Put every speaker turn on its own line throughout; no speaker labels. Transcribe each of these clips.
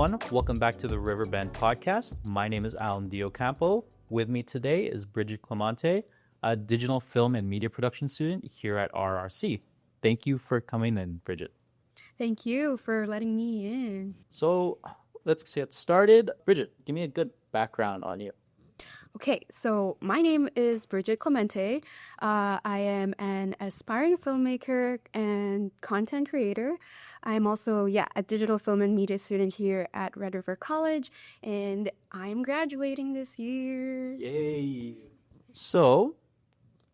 everyone. Welcome back to the Riverbend podcast. My name is Alan Diocampo. With me today is Bridget Clemente, a digital film and media production student here at RRC. Thank you for coming in, Bridget.
Thank you for letting me in.
So let's get started. Bridget, give me a good background on you.
Okay, so my name is Bridget Clemente. I am an aspiring filmmaker and content creator. I'm also, a digital film and media student here at Red River College, and I'm graduating this year.
Yay! So,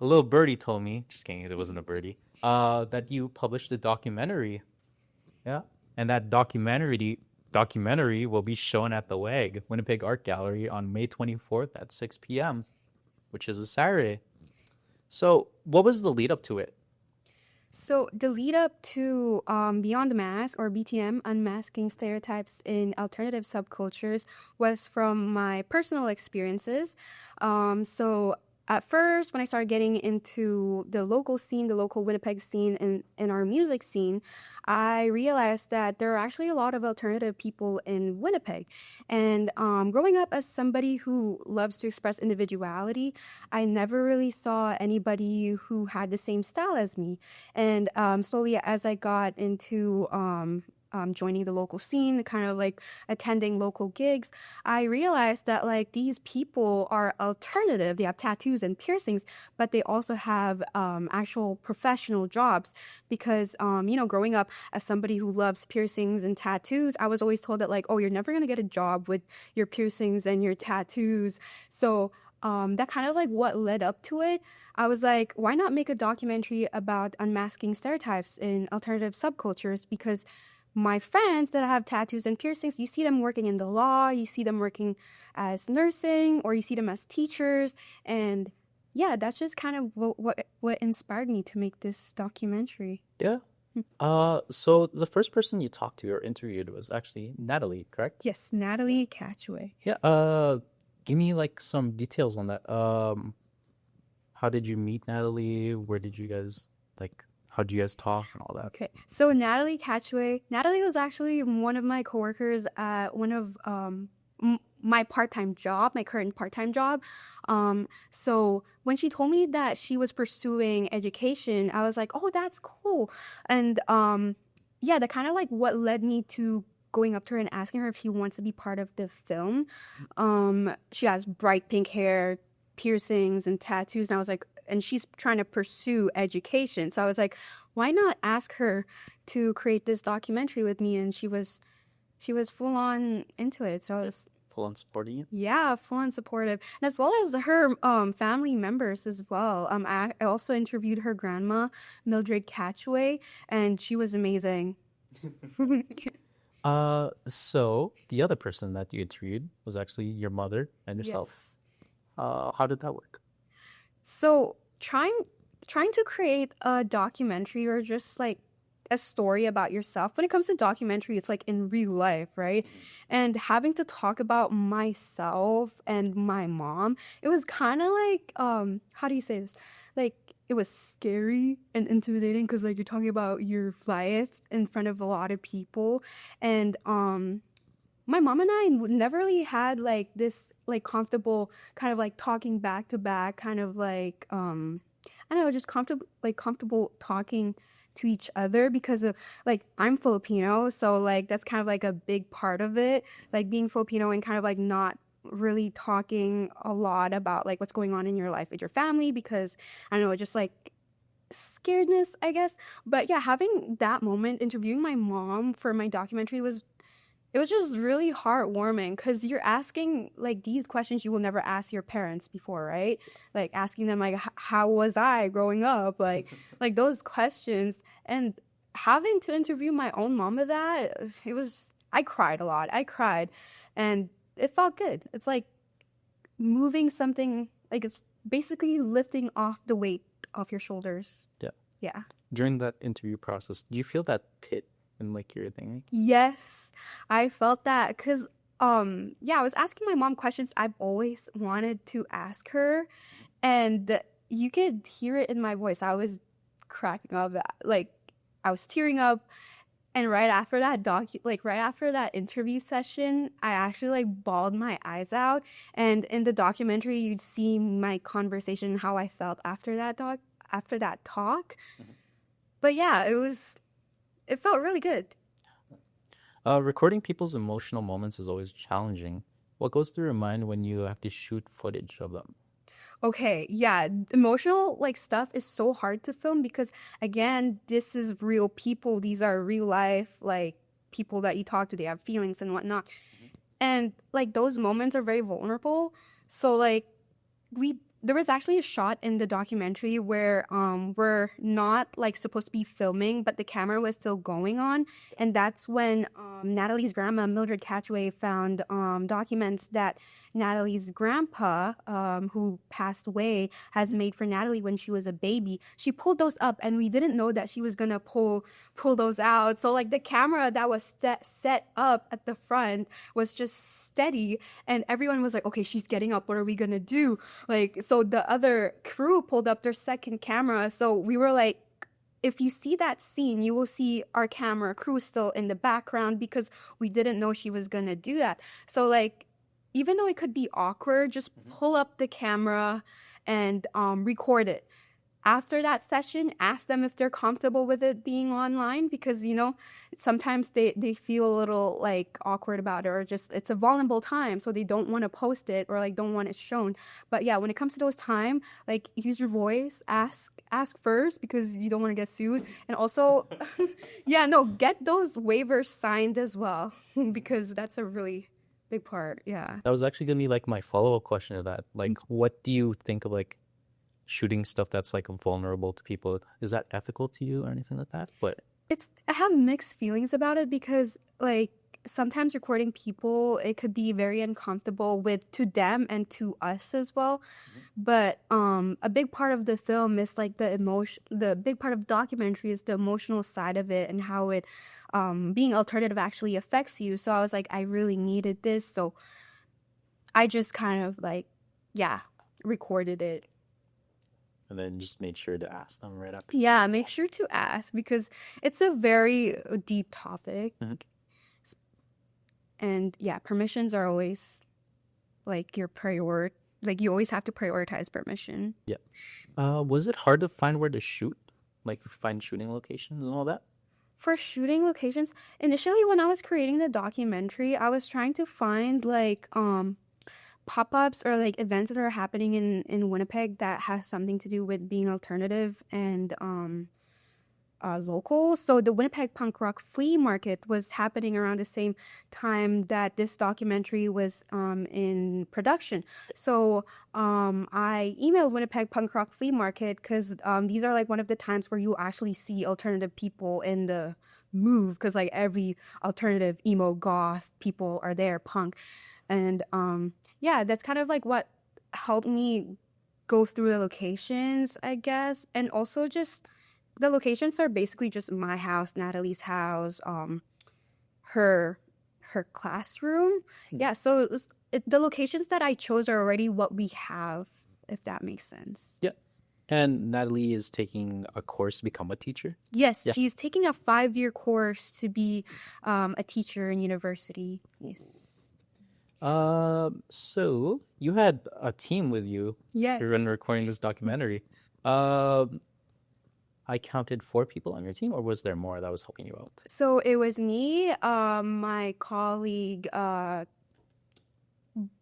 a little birdie told me, just kidding, it wasn't a birdie, that you published a documentary. Yeah, and that documentary will be shown at the WAG, Winnipeg Art Gallery, on May 24th at 6 p.m., which is a Saturday. So what was the lead up to it?
So the lead up to Beyond the Mask, or BTM, Unmasking Stereotypes in Alternative Subcultures, was from my personal experiences. So at first, when I started getting into the local scene, the local Winnipeg scene, and our music scene, I realized that there are actually a lot of alternative people in Winnipeg. And growing up as somebody who loves to express individuality, I never really saw anybody who had the same style as me. And slowly, as I got into joining the local scene, kind of like attending local gigs, I realized that like these people are alternative. They have tattoos and piercings, but they also have actual professional jobs because, growing up as somebody who loves piercings and tattoos, I was always told that like, oh, you're never going to get a job with your piercings and your tattoos. So that kind of like what led up to it. I was like, why not make a documentary about unmasking stereotypes in alternative subcultures? Because my friends that have tattoos and piercings, you see them working in the law, you see them working as nursing, or you see them as teachers. And yeah, that's just kind of what inspired me to make this documentary.
Yeah. So the first person you talked to or interviewed was actually Natalie, correct?
Yes, Natalie Catchway.
Yeah. Give me like some details on that. How did you meet Natalie? Where did you guys how do you guys talk and all that?
Okay, so Natalie Catchway. Natalie was actually one of my coworkers at one of my part-time job, my current part-time job. So when she told me that she was pursuing education, I was like, oh, that's cool. And that kind of like what led me to going up to her and asking her if she wants to be part of the film. She has bright pink hair, piercings, and tattoos, and I was like, and she's trying to pursue education. So I was like, why not ask her to create this documentary with me? And she was full on into it. So I was
full on supporting it?
Yeah, full on supportive. And as well as her family members as well. I also interviewed her grandma, Mildred Catchway, and she was amazing.
So the other person that you interviewed was actually your mother and yourself.
Yes.
How did that work?
So trying to create a documentary or just like a story about yourself, when it comes to documentary, it's like in real life, right? And having to talk about myself and my mom, it was kind of like, how do you say this? Like, it was scary and intimidating because like you're talking about your life in front of a lot of people. And my mom and I never really had like this like comfortable kind of like talking back to back, kind of like I don't know, just comfortable talking to each other because of like I'm Filipino, so like that's kind of like a big part of it, like being Filipino and kind of like not really talking a lot about like what's going on in your life with your family because I don't know, just like scaredness, I guess. But yeah, having that moment interviewing my mom for my documentary was just really heartwarming because you're asking like these questions you will never ask your parents before, right? Like asking them like, how was I growing up? Like those questions, and having to interview my own mom with that, I cried a lot. I cried and it felt good. It's like moving something, like it's basically lifting off the weight off your shoulders.
Yeah.
Yeah.
During that interview process, do you feel that pit in like your thing?
Yes, I felt that because I was asking my mom questions I've always wanted to ask her, and you could hear it in my voice. I was cracking up, like I was tearing up, And right after that right after that interview session, I actually like bawled my eyes out. And in the documentary, you'd see my conversation, how I felt after that talk. But yeah, it felt really good.
Recording people's emotional moments is always challenging. What goes through your mind when you have to shoot footage of them?
Okay, yeah, emotional like stuff is so hard to film because again, this is real people. These are real life like people that you talk to. They have feelings and whatnot, and like those moments are very vulnerable. So like there was actually a shot in the documentary where we're not like supposed to be filming, but the camera was still going on, and that's when Natalie's grandma Mildred Catchway found documents that Natalie's grandpa, who passed away, has made for Natalie when she was a baby. She pulled those up, and we didn't know that she was gonna pull those out. So like the camera that was set up at the front was just steady, and everyone was like, "Okay, she's getting up. What are we gonna do?" Like, so the other crew pulled up their second camera. So we were like, if you see that scene, you will see our camera crew still in the background because we didn't know she was gonna do that. So like, even though it could be awkward, just pull up the camera and record it. After that session, ask them if they're comfortable with it being online because, sometimes they feel a little like awkward about it or just it's a vulnerable time. So they don't want to post it or like don't want it shown. But yeah, when it comes to those time, like use your voice, ask first because you don't want to get sued. And also, yeah, no, get those waivers signed as well because that's a really big part. Yeah.
That was actually gonna be like my follow-up question to that. Like, what do you think of like shooting stuff that's like vulnerable to people? Is that ethical to you or anything like that? But
I have mixed feelings about it because like sometimes recording people, it could be very uncomfortable to them and to us as well. But a big part of the film is like the big part of the documentary is the emotional side of it and how it being alternative actually affects you. So I was like, I really needed this, so I just kind of like recorded it.
and then just made sure to ask them right after.
Yeah, make sure to ask because it's a very deep topic. And yeah, permissions are always like your priority. Like you always have to prioritize permission.
Yeah. Was it hard to find where to shoot? Like find shooting locations and all that?
For shooting locations, initially when I was creating the documentary, I was trying to find like pop-ups or like events that are happening in Winnipeg that has something to do with being alternative and local. So the Winnipeg Punk Rock Flea Market was happening around the same time that this documentary was in production. So I emailed Winnipeg Punk Rock Flea Market because these are like one of the times where you actually see alternative people in the move because like every alternative emo goth people are there, punk. And yeah, that's kind of like what helped me go through the locations, I guess. And also just the locations are basically just my house, Natalie's house, her classroom. Yeah, so the locations that I chose are already what we have, if that makes sense.
Yeah. And Natalie is taking a course to become a teacher?
Yes,
Yeah.
she's taking a 5-year course to be a teacher in university. Yes.
So you had a team with you
Yes.
when recording this documentary. I counted 4 people on your team, or was there more that was helping you out?
So it was me, my colleague,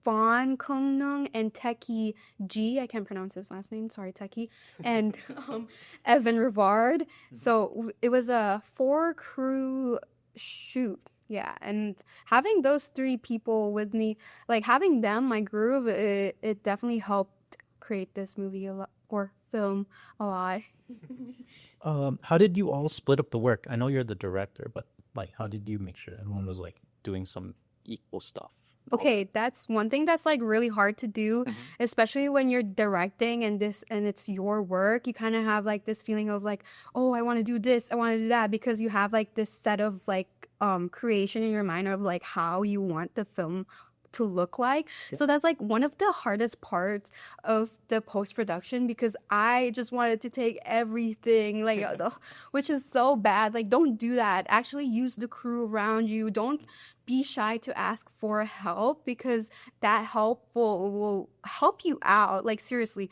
Von Kongnung, and Teki G. I can't pronounce his last name. Sorry, Teki. And Evan Rivard. So it was a 4-crew shoot. Yeah, and having those 3 people with me, like having them, my groove, it definitely helped create this movie a lot, or film a lot.
How did you all split up the work? I know you're the director, but like, how did you make sure everyone was like doing some equal stuff?
Okay, that's one thing that's like really hard to do, especially when you're directing and it's your work. You kind of have like this feeling of like, oh, I want to do this, I want to do that, because you have like this set of like creation in your mind of like how you want the film to look like. So that's like one of the hardest parts of the post-production, because I just wanted to take everything, like which is so bad. Like, don't do that. Actually use the crew around you. Don't be shy to ask for help, because that help will help you out, like seriously.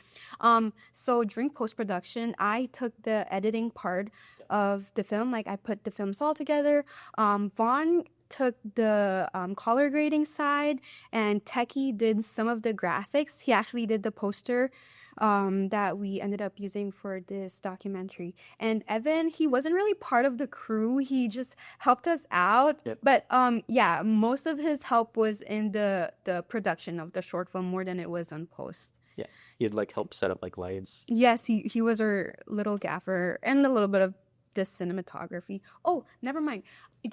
So during post-production, I took the editing part of the film. Like, I put the films all together. Vaughn took the color grading side, and Techie did some of the graphics. He actually did the poster that we ended up using for this documentary. And Evan, he wasn't really part of the crew. He just helped us out.
Yep.
But yeah, most of his help was in the production of the short film more than it was on post.
Yeah, he'd like help set up like lights.
Yes, he was our little gaffer, and a little bit of the cinematography. Oh, never mind.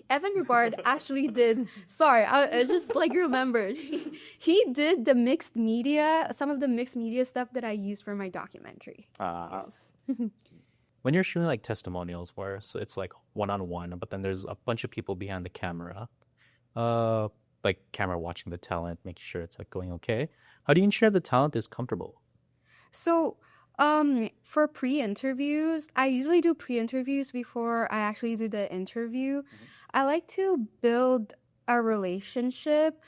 Evan Rugard actually did. Sorry, I just like remembered. He did the mixed media, some of the mixed media stuff that I used for my documentary. Yes.
When you're shooting like testimonials, where so it's like one-on-one, but then there's a bunch of people behind the camera, like camera watching the talent, making sure it's like going okay. How do you ensure the talent is comfortable?
So, for pre-interviews, I usually do pre-interviews before I actually do the interview. I like to build a relationship.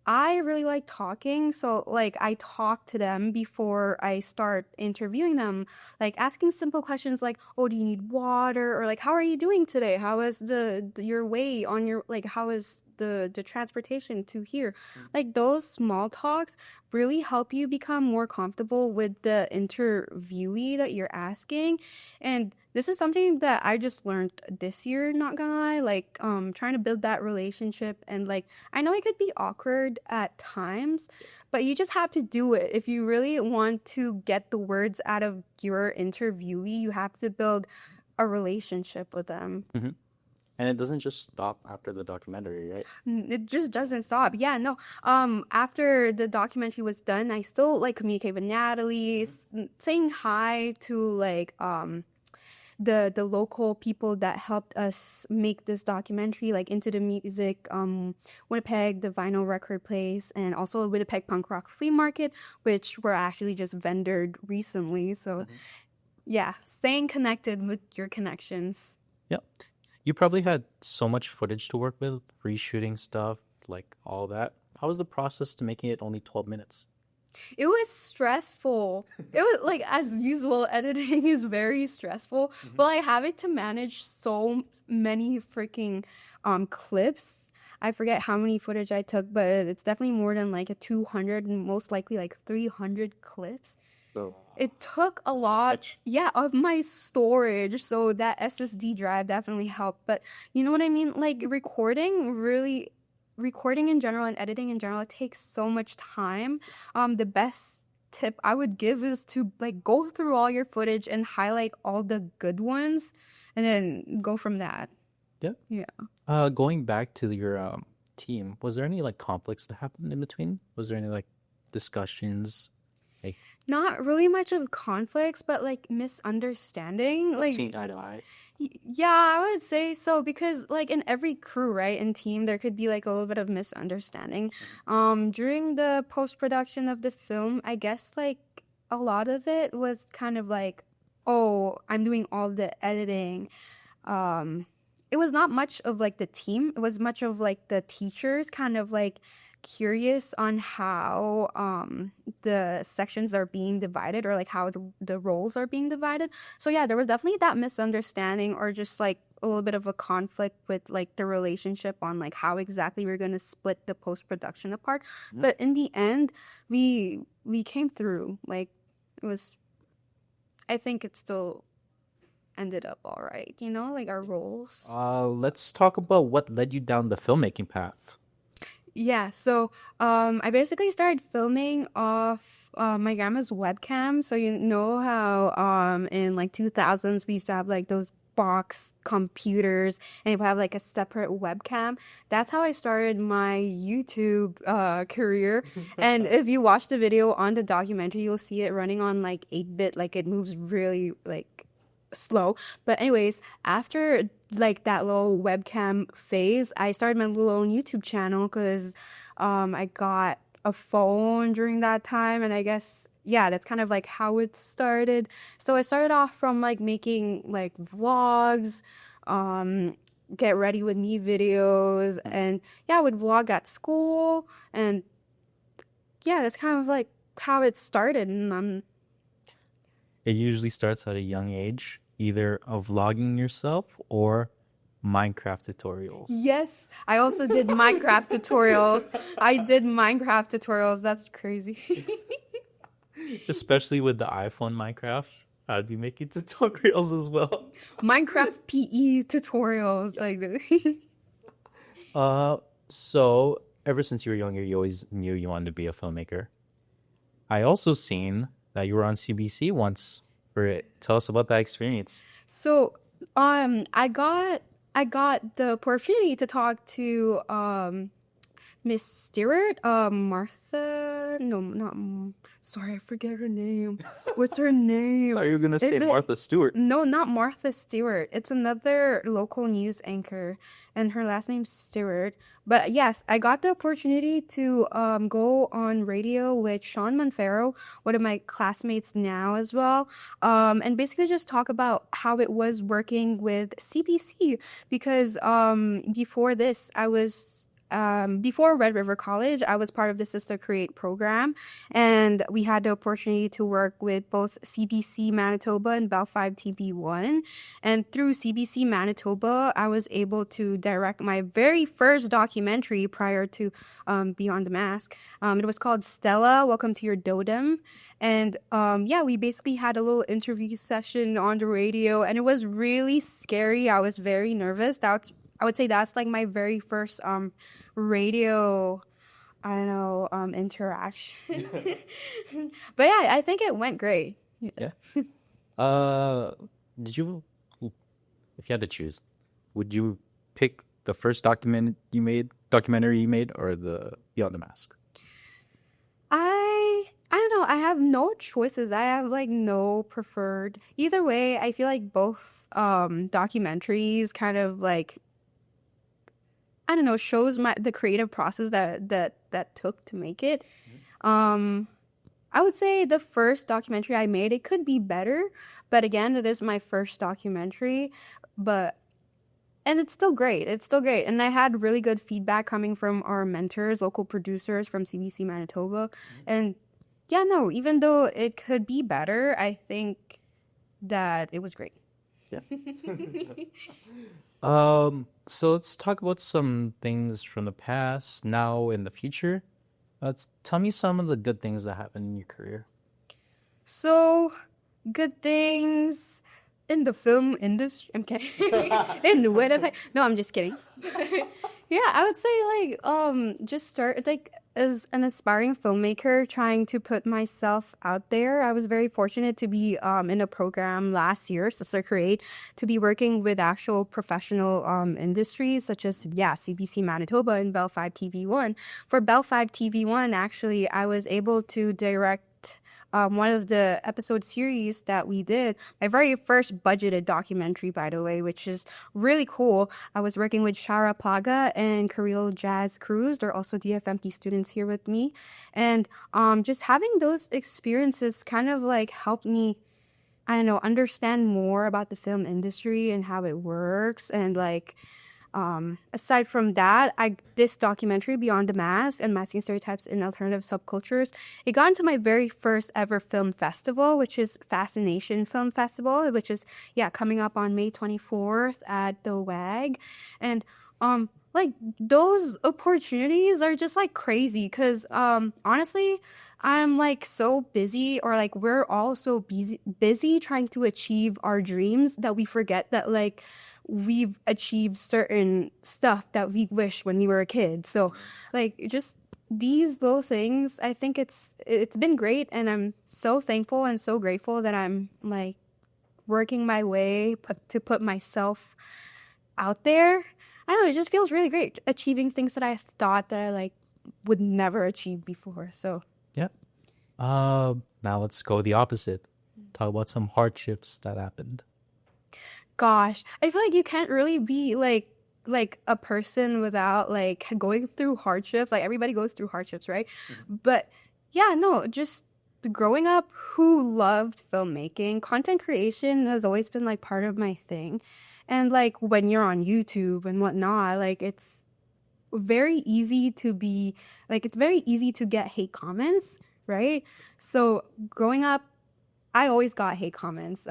I really like talking, so like I talk to them before I start interviewing them, like asking simple questions like, "Oh, do you need water?" or like, "How are you doing today? How is your way on your, like, how is the transportation to here?" Like, those small talks really help you become more comfortable with the interviewee that you're asking. And this is something that I just learned this year, not gonna lie, like trying to build that relationship. And like, I know it could be awkward at times, but you just have to do it. If you really want to get the words out of your interviewee, you have to build a relationship with them.
And it doesn't just stop after the documentary, right?
It just doesn't stop. Yeah, no. After the documentary was done, I still like communicate with Natalie, saying hi to like the local people that helped us make this documentary, like Into the Music, Winnipeg, the vinyl record place, and also a Winnipeg punk rock flea market, which were actually just vendored recently. So yeah, staying connected with your connections.
Yep. You probably had so much footage to work with, reshooting stuff, like all that. How was the process to making it only 12 minutes?
It was stressful. It was like, as usual, editing is very stressful. But like having to manage so many freaking clips. I forget how many footage I took, but it's definitely more than like a 200 and most likely like 300 clips.
So
It took a lot, yeah, of my storage. So that SSD drive definitely helped. But you know what I mean? Like recording in general and editing in general, it takes so much time. The best tip I would give is to like go through all your footage and highlight all the good ones, and then go from that.
Yeah. Going back to your team, was there any like conflicts that happened in between? Was there any like discussions? Like,
Not really much of conflicts, but like misunderstanding. Like,
seeing eye to eye?
yeah, I would say so, because like in every crew, right, and team, there could be like a little bit of misunderstanding. During the post-production of the film, I guess like a lot of it was kind of like, oh, I'm doing all the editing. It was not much of like the team. It was much of like the teachers kind of like curious on how the sections are being divided, or like how the roles are being divided. So yeah, there was definitely that misunderstanding, or just like a little bit of a conflict with like the relationship on like how exactly we're going to split the post-production apart. But in the end, we came through. Like, it was, I think it still ended up all right, you know, like our roles.
Let's talk about what led you down the filmmaking path.
Yeah, so I basically started filming off my grandma's webcam. So you know how in like 2000s we used to have like those box computers, and you have like a separate webcam. That's how I started my YouTube career. And if you watch the video on the documentary, you'll see it running on like 8-bit. Like, it moves really like slow. But anyways, after like that little webcam phase, I started my little own YouTube channel because I got a phone during that time, and I guess yeah, that's kind of like how it started. So I started off from like making like vlogs, um get ready with me videos, and yeah, I would vlog at school, and yeah, that's kind of like how it started. And
It usually starts at a young age, either of vlogging yourself or Minecraft tutorials.
yes, I also did Minecraft tutorials. I did Minecraft tutorials. That's crazy.
Especially with the iPhone Minecraft. I'd be making tutorials as well.
Minecraft PE tutorials. Like,
So ever since you were younger, you always knew you wanted to be a filmmaker. I also seen that you were on CBC once for it. Tell us about that experience.
so, I got the opportunity to talk to Miss Stewart, Martha. No, not. Sorry, I forget her name. What's her name?
Are you gonna say
Is it-
Martha Stewart?
No, not Martha Stewart. It's another local news anchor, and her last name's Stewart. But yes, I got the opportunity to go on radio with Sean Monfero, one of my classmates now as well, and basically just talk about how it was working with CBC because before this, I was. Before Red River College, I was part of the Sister Create program, and we had the opportunity to work with both CBC Manitoba and Bell 5 TB1. And through CBC Manitoba, I was able to direct my very first documentary prior to Beyond the Mask. It was called Stella, Welcome to Your Dotem. And yeah, we basically had a little interview session on the radio, and it was really scary. I was very nervous. I would say that's like my very first radio, I don't know, interaction. But yeah, I think it went great.
Yeah. Did you, if you had to choose, would you pick the first documentary you made, or the Beyond the Mask?
I don't know. I have no choices. I have like no preferred. Either way, I feel like both documentaries kind of like I don't know, shows the creative process that took to make it. I would say the first documentary I made, it could be better, but again, it is my first documentary, and it's still great. It's still great. And I had really good feedback coming from our mentors, local producers from CBC Manitoba. And yeah, no, even though it could be better, I think that it was great.
Yeah. So let's talk about some things from the past, now, and the future. Tell me some of the good things that happened in your career.
So, good things in the film industry. I'm kidding. In Winnipeg. No, I'm just kidding. Yeah, I would say just start like as an aspiring filmmaker trying to put myself out there. I was very fortunate to be in a program last year, Sister Create, to be working with actual professional industries such as CBC Manitoba and Bell 5 TV1. For Bell 5 TV1, actually, I was able to direct one of the episode series that we did, my very first budgeted documentary, by the way, which is really cool. I was working with Shara Plaga and Kirill Jazz Cruz. They're also DFMP students here with me. And just having those experiences kind of like helped me, I don't know, understand more about the film industry and how it works. And like, aside from that, this documentary, Beyond the Mask and Masking Stereotypes in Alternative Subcultures, it got into my very first ever film festival, which is FascinAsian Film Festival, which is coming up on May 24th at the WAG. And like those opportunities are just like crazy because honestly, I'm like so busy, or like we're all so busy trying to achieve our dreams that we forget that like we've achieved certain stuff that we wish when we were a kid. So like just these little things, I think it's been great, and I'm so thankful and so grateful that I'm like working my way to put myself out there. I don't know, it just feels really great achieving things that I thought that I like would never achieve before. So
Yeah. Now let's go the opposite. Talk about some hardships that happened.
Gosh, I feel like you can't really be like a person without like going through hardships. Like everybody goes through hardships, right? But yeah, no, just growing up who loved filmmaking, content creation has always been like part of my thing. And like when you're on YouTube and whatnot, like very easy to be it's very easy to get hate comments, right? So growing up, I always got hate comments.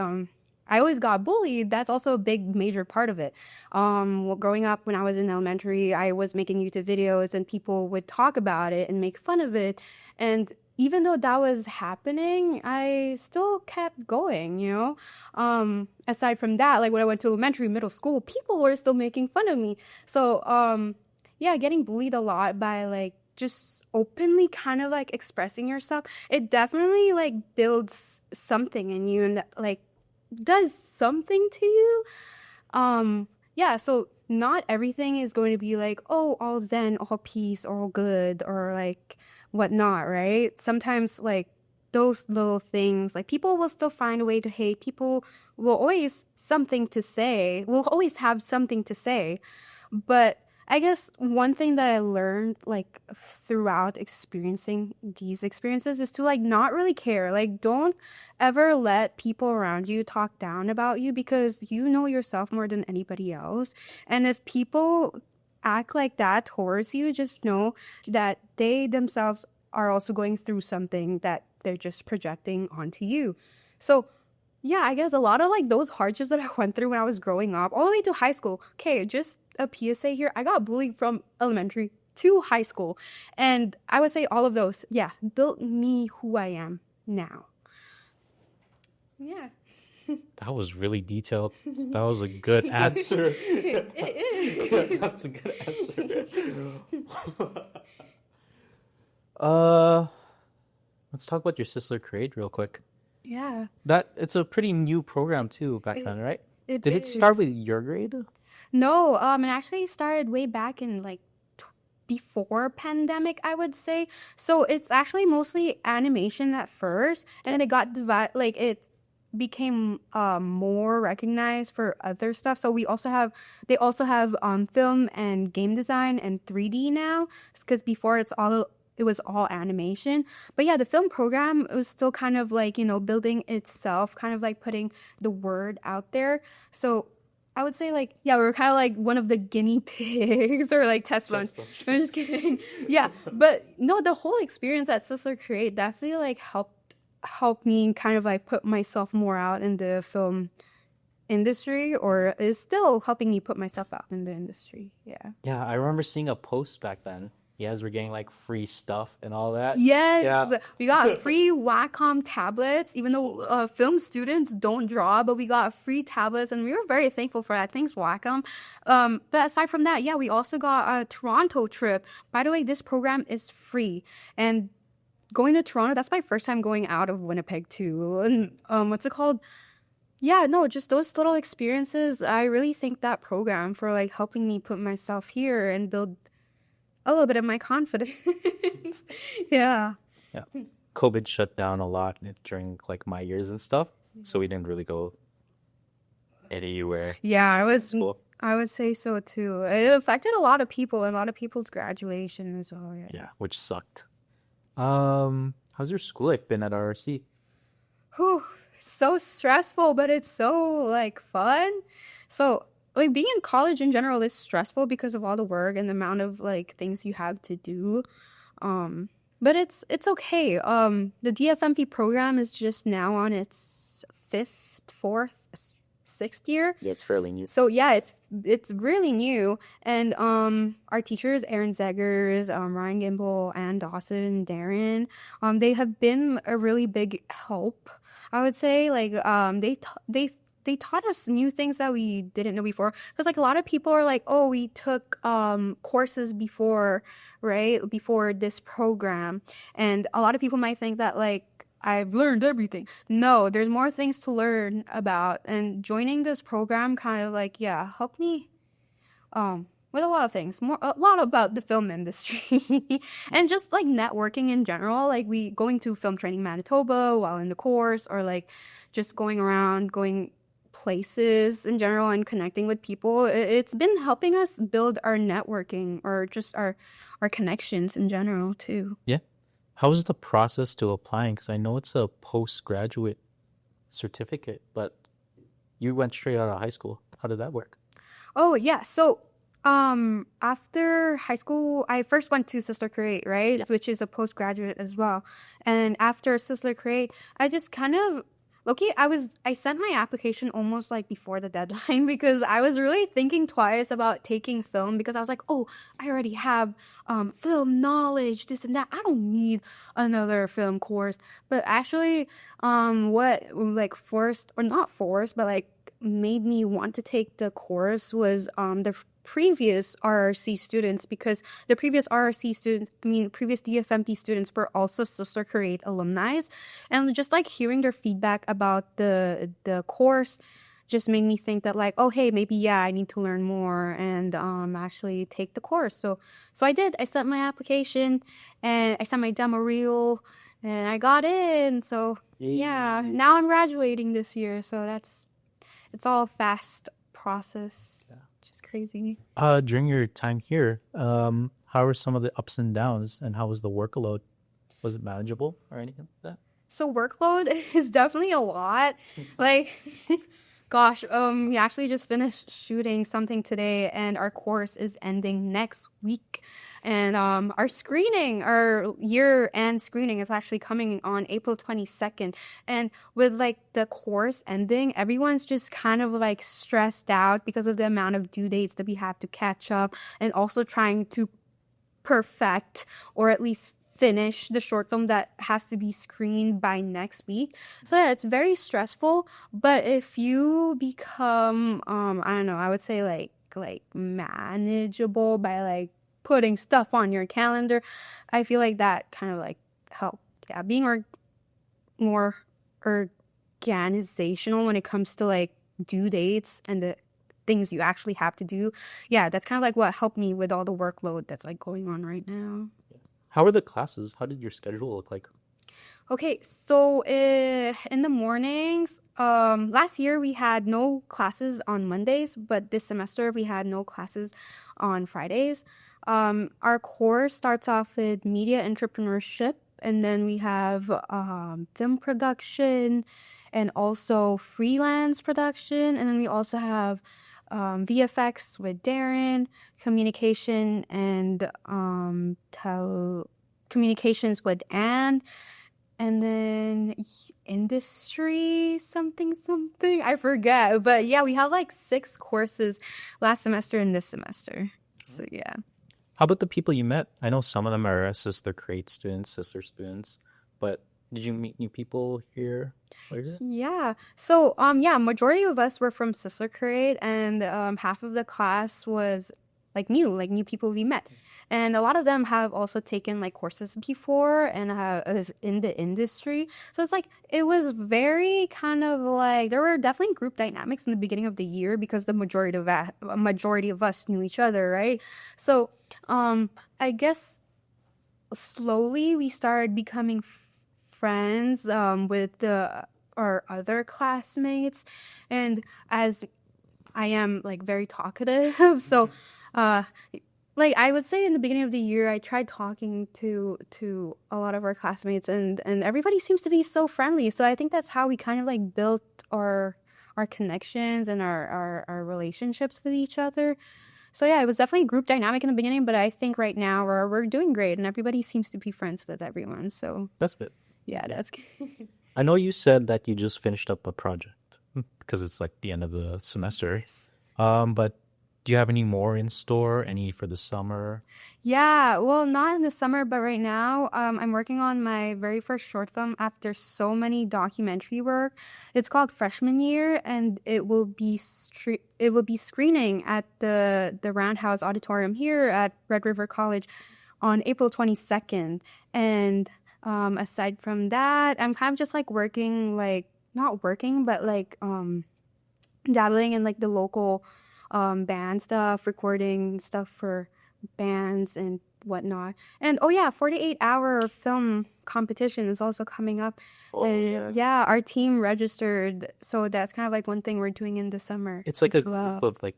I always got bullied. That's also a big major part of it. Well, growing up when I was in elementary, I was making YouTube videos and people would talk about it and make fun of it. And even though that was happening, I still kept going, you know? Aside from that, like when I went to elementary, middle school, people were still making fun of me. So, yeah, getting bullied a lot by like just openly kind of like expressing yourself, it definitely like builds something in you and like does something to you. Yeah, so not everything is going to be like, oh, all zen, all peace, all good, or like whatnot, right? Sometimes like those little things, like people will still find a way to hate. People will always always have something to say. But I guess one thing that I learned like throughout experiencing these experiences is to like not really care. Like don't ever let people around you talk down about you because you know yourself more than anybody else. And if people act like that towards you, just know that they themselves are also going through something that they're just projecting onto you. So yeah, I guess a lot of like those hardships that I went through when I was growing up, all the way to high school. Okay, just a PSA here. I got bullied from elementary to high school. And I would say all of those, yeah, built me who I am now. Yeah.
That was really detailed. That was a good answer.
It is.
That's a good answer. Let's talk about your Sizzler Create real quick.
Yeah.
It's a pretty new program too back then, right?
It
Did it
is.
start with your grade?
No, it actually started way back in like before pandemic, I would say. So it's actually mostly animation at first, and then it got divided. Like it became more recognized for other stuff. So they also have film and game design and 3D now, because before it was all animation. But yeah, the film program was still kind of like, you know, building itself, kind of like putting the word out there. So I would say like, yeah, we were kind of like one of the guinea pigs or like test launch. I'm just kidding. Yeah, but no, the whole experience at Sizzler Create definitely like helped me kind of like put myself more out in the film industry, or is still helping me put myself out in the industry. Yeah.
Yeah, I remember seeing a post back then. You guys were getting like free stuff and all that.
Yes,
Yeah.
we got free Wacom tablets, even though film students don't draw, but we got free tablets, and we were very thankful for that. Thanks, Wacom. But aside from that, yeah, we also got a Toronto trip. By the way, this program is free, and going to Toronto, that's my first time going out of Winnipeg too. And what's it called? Yeah, no, just those little experiences. I really thank that program for like helping me put myself here and build a little bit of my confidence. Yeah.
Yeah. COVID shut down a lot during like my years and stuff, so we didn't really go anywhere.
Yeah,
School.
I would say so too. It affected a lot of people and a lot of people's graduation as well. Yeah.
Yeah, which sucked. How's your school life been at RRC?
Whew, so stressful, but it's so like fun. So like being in college in general is stressful because of all the work and the amount of like things you have to do. But it's okay. The DFMP program is just now on its sixth year.
Yeah, it's fairly new.
So yeah, it's really new. And our teachers, Aaron Zeggers, Ryan Gimble, Ann Dawson, and Darren, they have been a really big help, I would say. Like they taught us new things that we didn't know before. Because like a lot of people are like, oh, we took courses before, right? Before this program. And a lot of people might think that like, I've learned everything. No, there's more things to learn about. And joining this program kind of like, yeah, helped me with a lot of things. A lot about the film industry. And just like networking in general. Like going to Film Training Manitoba while in the course, or like just going around, places in general and connecting with people, it's been helping us build our networking or just our connections in general too.
Yeah. How was the process to applying? Because I know it's a postgraduate certificate, but you went straight out of high school. How did that work?
Oh yeah. So after high school, I first went to Sister Create, right? Which is a postgraduate as well. And after Sister Create, I just kind of okay, I sent my application almost like before the deadline because I was really thinking twice about taking film because I was like, oh, I already have film knowledge, this and that. I don't need another film course. But actually, what like forced or not forced, but like made me want to take the course was the previous RRC students because the previous RRC students, I mean previous DFMP students were also Sister Create alumni, and just like hearing their feedback about the course just made me think that like, oh hey, maybe yeah, I need to learn more and actually take the course. So I did. I sent my application and I sent my demo reel and I got in. So yeah, now I'm graduating this year. So it's all a fast process. Yeah. Just crazy.
During your time here, how were some of the ups and downs, and how was the workload? Was it manageable or anything like that?
So workload is definitely a lot. Like, gosh, we actually just finished shooting something today, and our course is ending next week. And our year-end screening is actually coming on April 22nd. And with like the course ending, everyone's just kind of like stressed out because of the amount of due dates that we have to catch up, and also trying to perfect or at least finish the short film that has to be screened by next week. So yeah, it's very stressful. But if you become I don't know, I would say like manageable by like putting stuff on your calendar, I feel like that kind of like help. Yeah, being more organizational when it comes to like due dates and the things you actually have to do. Yeah, that's kind of like what helped me with all the workload that's like going on right now.
How were the classes? How did your schedule look like?
Okay, so in the mornings, last year we had no classes on Mondays, but this semester we had no classes on Fridays. Our course starts off with media entrepreneurship, and then we have film production and also freelance production, and then we also have VFX with Darren, communication and communications with Anne, and then industry something I forget. But yeah, we have like 6 courses last semester and this semester. So yeah.
How about the people you met? I know some of them are Sister Create students, Sister students, but did you meet new people here?
Yeah. So yeah, majority of us were from Sister Create, and half of the class was like new people we met. And a lot of them have also taken like courses before and is in the industry. So it's like it was very kind of like there were definitely group dynamics in the beginning of the year because the majority of us knew each other, right? So I guess slowly we started becoming friends with our other classmates, and as I am like very talkative, so like I would say in the beginning of the year, I tried talking to a lot of our classmates, and everybody seems to be so friendly. So I think that's how we kind of like built our connections and our relationships with each other. So yeah, it was definitely a group dynamic in the beginning, but I think right now we're doing great, and everybody seems to be friends with everyone. So
that's good.
Yeah, that's good.
I know you said that you just finished up a project because it's like the end of the semester.
Yes.
But do you have any more in store? Any for the summer?
Yeah, well, not in the summer, but right now, I'm working on my very first short film after so many documentary work. It's called Freshman Year, and it will be screening at the Roundhouse Auditorium here at Red River College on April 22nd. And aside from that, I'm kind of just like working, like not working, but like dabbling in like the local band stuff, recording stuff for bands and whatnot. And oh yeah, 48-hour film competition is also coming up. Yeah, our team registered, so that's kind of like one thing we're doing in the summer.
It's like a
as well.
group of like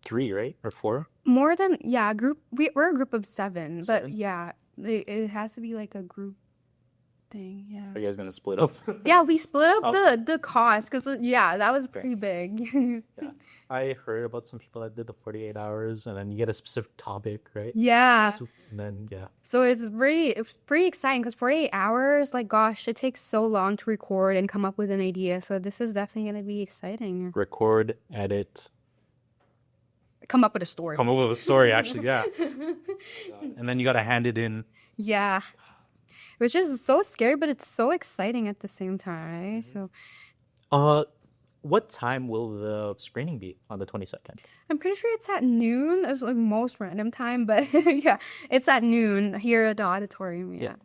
3, right? Or 4?
More than group. We're a group of 7, but
7?
yeah, it has to be like a group thing. Yeah.
Are you guys gonna split up?
Yeah, we split up
Oh.
the cost because that was pretty big.
Yeah. I heard about some people that did the 48 hours, and then you get a specific topic, right?
Yeah.
And then
So it's pretty exciting because 48 hours, like gosh, it takes so long to record and come up with an idea. So this is definitely gonna be exciting.
record, edit,
Come up with a story.
come up with a story. Actually, yeah. And then you gotta hand it in.
Yeah. Which is so scary, but it's so exciting at the same time. So
What time will the screening be on the 22nd?
I'm pretty sure it's at noon. It's like most random time, but yeah, it's at noon here at the auditorium. Yeah.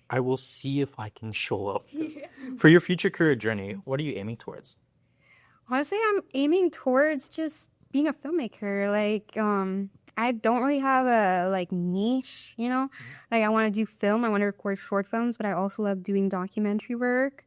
I will see if I can show up. For your future career journey, what are you aiming towards?
Honestly, I'm aiming towards just being a filmmaker. Like, I don't really have a like niche, you know? Like I want to do film, I want to record short films, but I also love doing documentary work.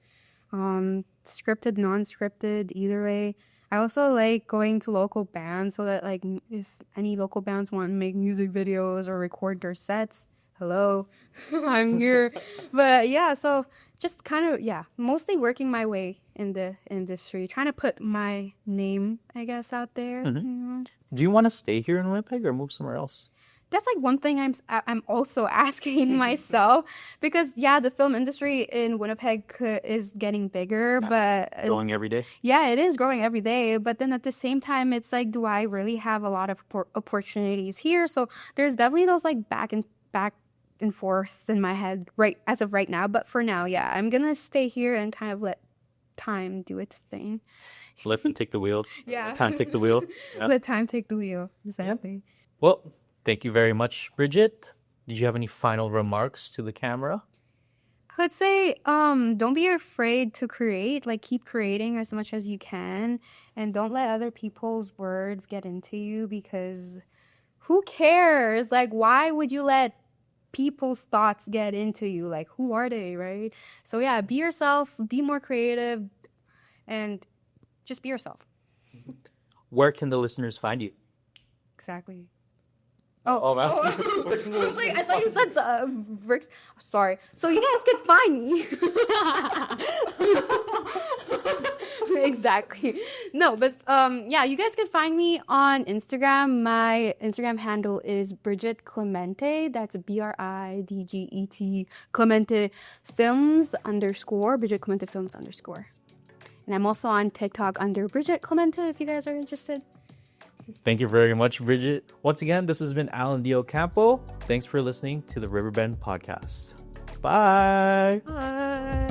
Scripted, non-scripted, either way. I also like going to local bands so that like if any local bands want to make music videos or record their sets, hello, I'm here. But yeah, so just kind of mostly working my way in the industry, trying to put my name, I guess, out there. You know?
Do you want to stay here in Winnipeg or move somewhere else?
That's like one thing I'm also asking myself because the film industry in Winnipeg is getting bigger, but
Growing every day?
yeah, it is growing every day. But then at the same time, it's like, do I really have a lot of opportunities here? So there's definitely those like back and forth in my head right as of right now. But for now, I'm gonna stay here and kind of let time do its thing.
Let them take the wheel.
Yeah.
Time take the wheel. Yeah.
Let time take the wheel. Exactly.
Well, thank you very much, Bridget. Did you have any final remarks to the camera?
I would say, don't be afraid to create. Like, keep creating as much as you can, and don't let other people's words get into you because who cares? Like, why would you let people's thoughts get into you? Like, who are they, right? So be yourself, be more creative, and just be yourself.
Where can the listeners find you?
Exactly.
I'm asking. Where can the
I was like,
listeners
I thought you
find
said Rick's. Sorry. So you guys can find me. Exactly. No, but you guys can find me on Instagram. My Instagram handle is Bridget Clemente. That's BRIDGET Clemente Films _ Bridget Clemente Films _ And I'm also on TikTok under Bridget Clemente if you guys are interested.
Thank you very much, Bridget. Once again, this has been Alan Diocampo. Thanks for listening to the Riverbend podcast. Bye.
Bye.